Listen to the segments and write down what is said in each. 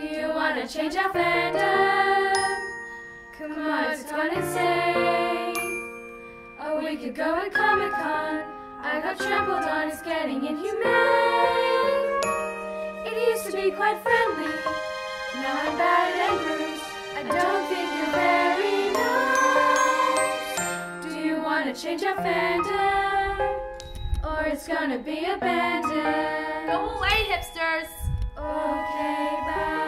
you wanna change our fandom? Come on, it's gone insane. Oh, we could go to Comic-Con. I got trampled on, it's getting inhumane. It used to be quite friendly, now I'm battered and bruised. I don't think you're very nice. Do you wanna change our fandom? Or it's gonna be abandoned. Go away, hipsters! Okay, bye.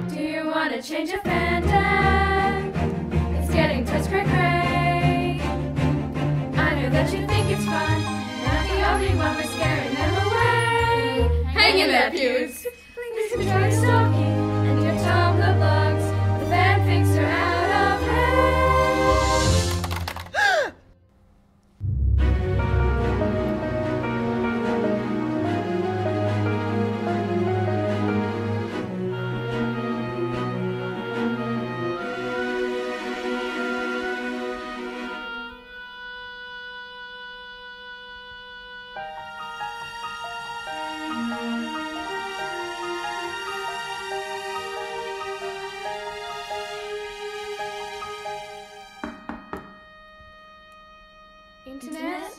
Do you wanna change your fandom? It's getting touch cray-cray. I know that you think it's fun. Not the only one, we're scaring them away. Hang in there, pews! Please enjoy stalking and your Tumblr blogs. The fanfics are out of hand. Internet,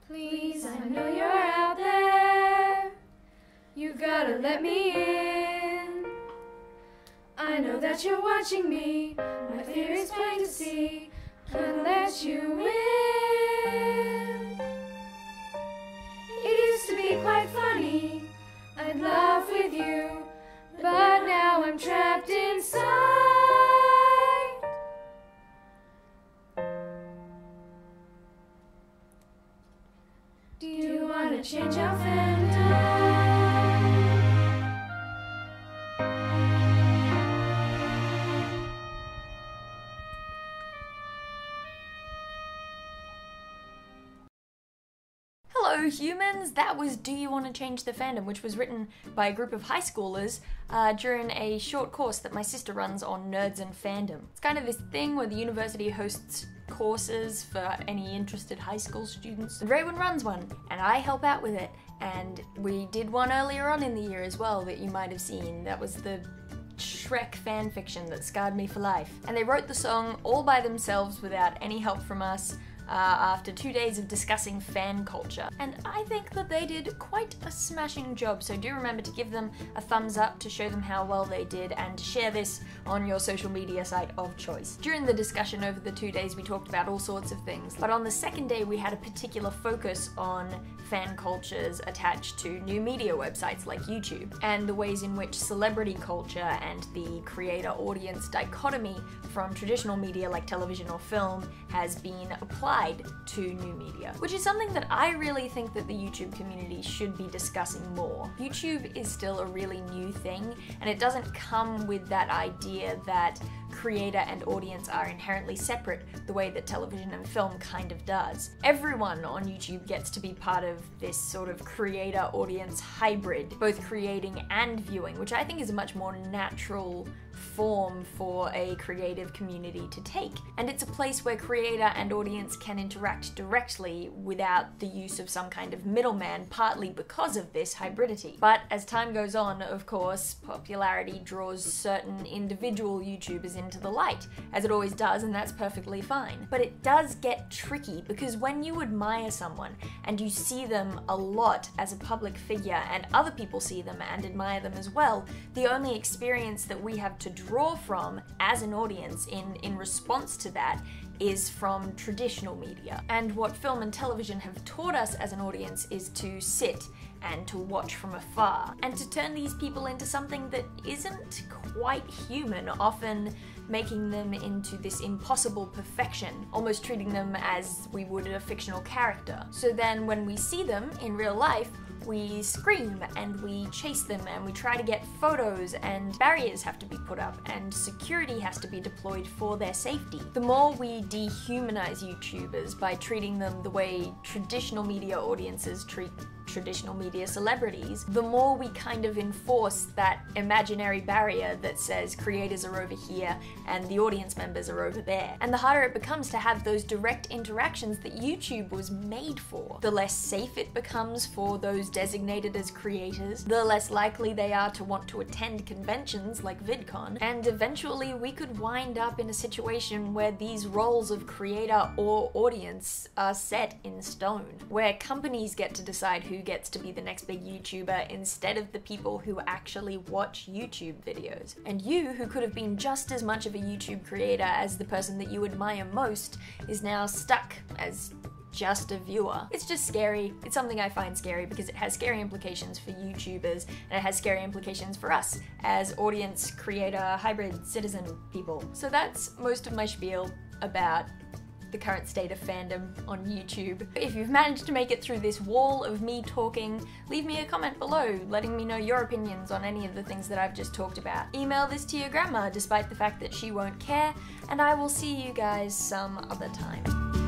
please, I know you're out there. You gotta let me in. I know that you're watching me. My fear is plain to see. Can't let you in. It used to be quite funny. I'd laugh with you, but now I'm trapped inside. Do you wanna change our fandom? Hello humans, that was Do You Want to Change the Fandom, which was written by a group of high schoolers during a short course that my sister runs on Nerds and Fandom. It's kind of this thing where the university hosts courses for any interested high school students. And Raywin runs one, and I help out with it. And we did one earlier on in the year as well that you might have seen. That was the Shrek fanfiction that scarred me for life. And they wrote the song all by themselves without any help from us. After 2 days of discussing fan culture. And I think that they did quite a smashing job, so do remember to give them a thumbs up to show them how well they did and to share this on your social media site of choice. During the discussion over the 2 days we talked about all sorts of things, but on the second day we had a particular focus on fan cultures attached to new media websites like YouTube, and the ways in which celebrity culture and the creator-audience dichotomy from traditional media like television or film has been applied to new media, which is something that I really think that the YouTube community should be discussing more. YouTube is still a really new thing, and it doesn't come with that idea that creator and audience are inherently separate the way that television and film kind of does. Everyone on YouTube gets to be part of this sort of creator-audience hybrid, both creating and viewing, which I think is a much more natural form for a creative community to take. And it's a place where creator and audience can interact directly without the use of some kind of middleman, partly because of this hybridity. But as time goes on, of course, popularity draws certain individual YouTubers into the light, as it always does, and that's perfectly fine. But it does get tricky, because when you admire someone and you see them a lot as a public figure and other people see them and admire them as well, the only experience that we have to draw from as an audience in response to that is from traditional media. And what film and television have taught us as an audience is to sit and to watch from afar, and to turn these people into something that isn't quite human, often making them into this impossible perfection, almost treating them as we would a fictional character. So then when we see them in real life, we scream and we chase them and we try to get photos, and barriers have to be put up and security has to be deployed for their safety. The more we dehumanize YouTubers by treating them the way traditional media audiences treat traditional media celebrities, the more we kind of enforce that imaginary barrier that says creators are over here and the audience members are over there. And the harder it becomes to have those direct interactions that YouTube was made for. The less safe it becomes for those designated as creators, the less likely they are to want to attend conventions like VidCon, and eventually we could wind up in a situation where these roles of creator or audience are set in stone, where companies get to decide who gets to be the next big YouTuber instead of the people who actually watch YouTube videos. And you, who could have been just as much of a YouTube creator as the person that you admire most, is now stuck as just a viewer. It's just scary. It's something I find scary because it has scary implications for YouTubers, and it has scary implications for us as audience, creator, hybrid, citizen people. So that's most of my spiel about the current state of fandom on YouTube. If you've managed to make it through this wall of me talking, leave me a comment below letting me know your opinions on any of the things that I've just talked about. Email this to your grandma despite the fact that she won't care, and I will see you guys some other time.